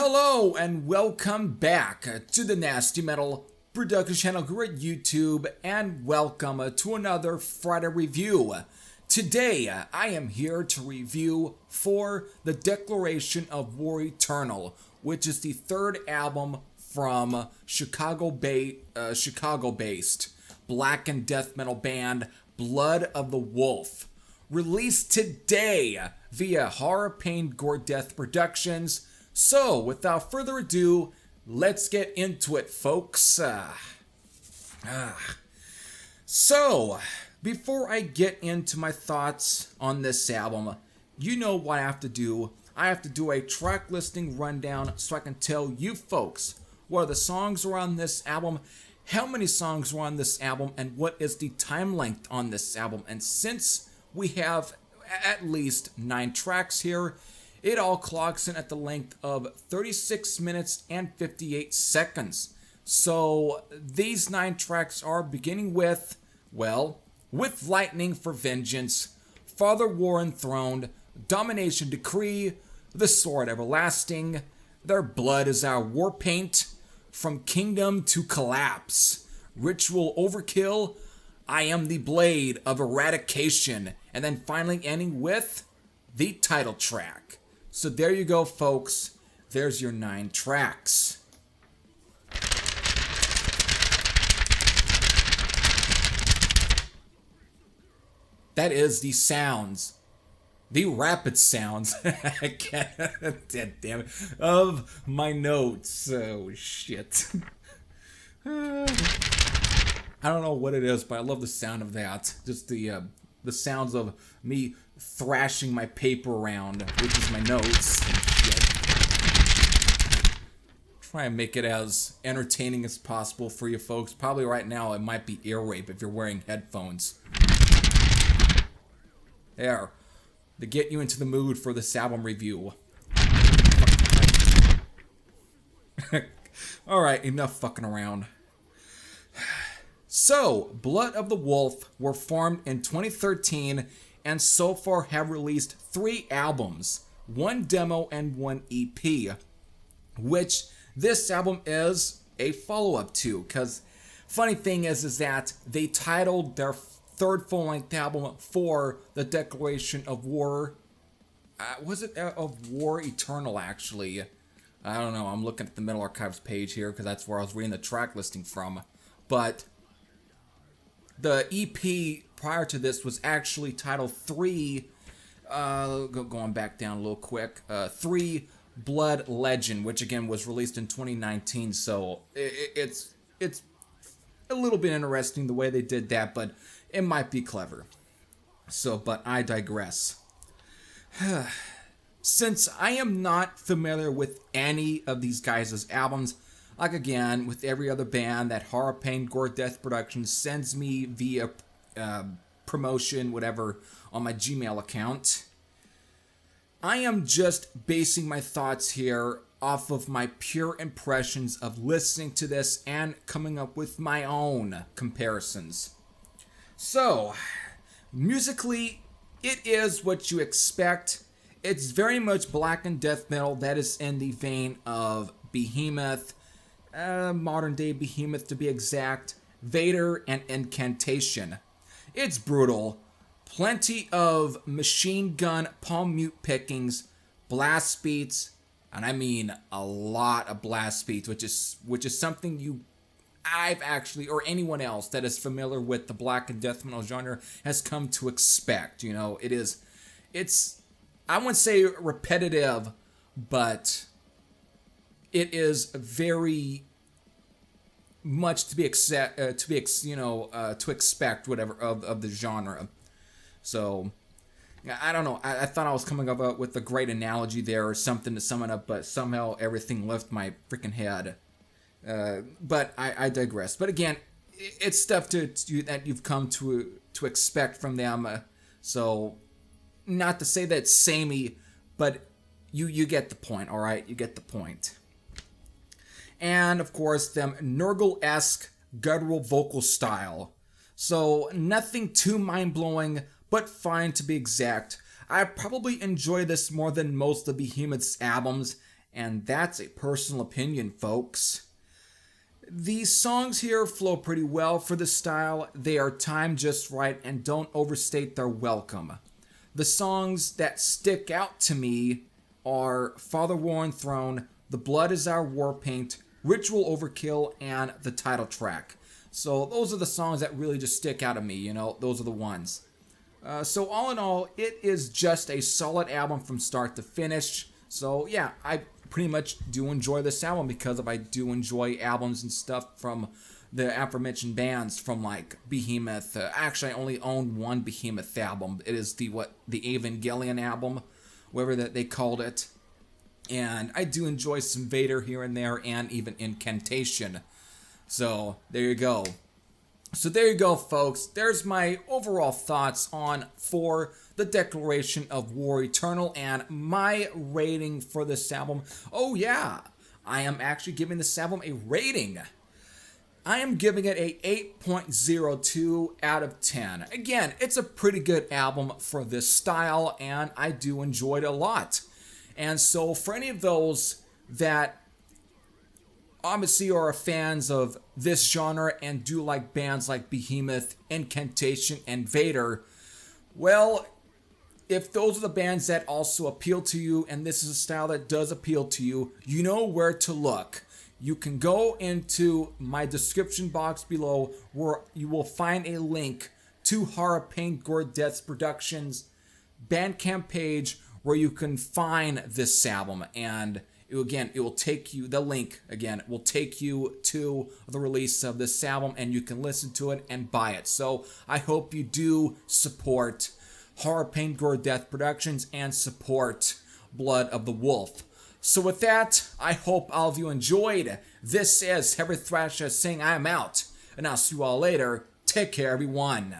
Hello and welcome back to the Nasty Metal Productions channel here at YouTube, and welcome to another Friday review. Today I am here to review For the Declaration of War Eternal, which is the third album from Chicago-based Blackened Death Metal band Blood of the Wolf. Released today via Horror Pain Gore Death Productions. So, without further ado, let's get into it, folks. So, before I get into my thoughts on this album, you know what I have to do. I have to do a track listing rundown so I can tell you folks what are the songs are on this album, how many songs are on this album, and what is the time length on this album. And since we have at least 9 tracks here, it all clocks in at the length of 36 minutes and 58 seconds. So these 9 tracks are beginning with, well, With Lightning for Vengeance, Father War Enthroned, Domination Decree, The Sword Everlasting, Their Blood is Our War Paint, From Kingdom to Collapse, Ritual Overkill, I Am the Blade of Eradication, and then finally ending with the title track. So there you go, folks. There's your 9 tracks. That is the sounds, the rapid sounds, damn it, of my notes. Oh, shit. I don't know what it is, but I love the sound of that. Just the sounds of me thrashing my paper around, which is my notes and shit. Try and make it as entertaining as possible for you folks. Probably right now it might be ear rape if you're wearing headphones. There. To get you into the mood for this album review. Alright, enough fucking around. So, Blood of the Wolf were formed in 2013 and so far have released 3 albums, 1 demo and 1 EP, which this album is a follow-up to, because funny thing is that they titled their third full-length album For the Declaration of War, was it of War Eternal, actually? I don't know, I'm looking at the Metal Archives page here because that's where I was reading the track listing from, but the EP prior to this was actually titled 3, going back down a little quick, 3 Blood Legend, which again was released in 2019, so it's a little bit interesting the way they did that, but it might be clever. So, but I digress. Since I am not familiar with any of these guys' albums, like again, with every other band that Horror Pain Gore Death Productions sends me via promotion, whatever, on my Gmail account, I am just basing my thoughts here off of my pure impressions of listening to this and coming up with my own comparisons. So, musically, it is what you expect. It's very much Blackened Death Metal that is in the vein of Behemoth, modern day Behemoth to be exact, Vader, and Incantation. It's brutal. Plenty of machine gun palm mute pickings, blast beats, and I mean a lot of blast beats, which is something I've actually, or anyone else that is familiar with the Blackened Death Metal genre has come to expect. You know, it's I wouldn't say repetitive, but it is very much to expect whatever of the genre. So I don't know. I thought I was coming up with a great analogy there or something to sum it up, but somehow everything left my freaking head. But I digress. But again, it's stuff that you've come to expect from them. So not to say that it's samey, but you get the point. All right, you get the point. And of course, them Nurgle-esque guttural vocal style. So nothing too mind-blowing, but fine to be exact. I probably enjoy this more than most of Behemoth's albums, And that's a personal opinion, folks. These songs here flow pretty well for the style. They are timed just right and don't overstate their welcome. The songs that stick out to me are Father Worn Throne, The Blood Is Our War Paint, Ritual Overkill, and the title track. So those are the songs that really just stick out to me, you know, those are the ones. So all in all, it is just a solid album from start to finish. So yeah, I pretty much do enjoy this album because I do enjoy albums and stuff from the aforementioned bands from like Behemoth. Actually, I only own one Behemoth album. It is the Evangelion album, whatever that they called it. And I do enjoy some Vader here and there, and even Incantation. So there you go. So there you go, folks. There's my overall thoughts on For the Declaration of War Eternal and my rating for this album. Oh yeah, I am actually giving this album a rating. I am giving it a 8.02 out of 10. Again, it's a pretty good album for this style, and I do enjoy it a lot. And so for any of those that obviously are fans of this genre and do like bands like Behemoth, Incantation, and Vader, well, if those are the bands that also appeal to you and this is a style that does appeal to you, you know where to look. You can go into my description box below where you will find a link to Horror Paint Gore Death Productions bandcamp page where you can find this album, and it will take you, the link again will take you to the release of this album, and you can listen to it and buy it. So I hope you do support Horror Paint Gore Death Productions and support Blood of the Wolf. So with that, I hope all of you enjoyed. This is Heavy Thrasher saying I'm out, and I'll see you all later. Take care, everyone.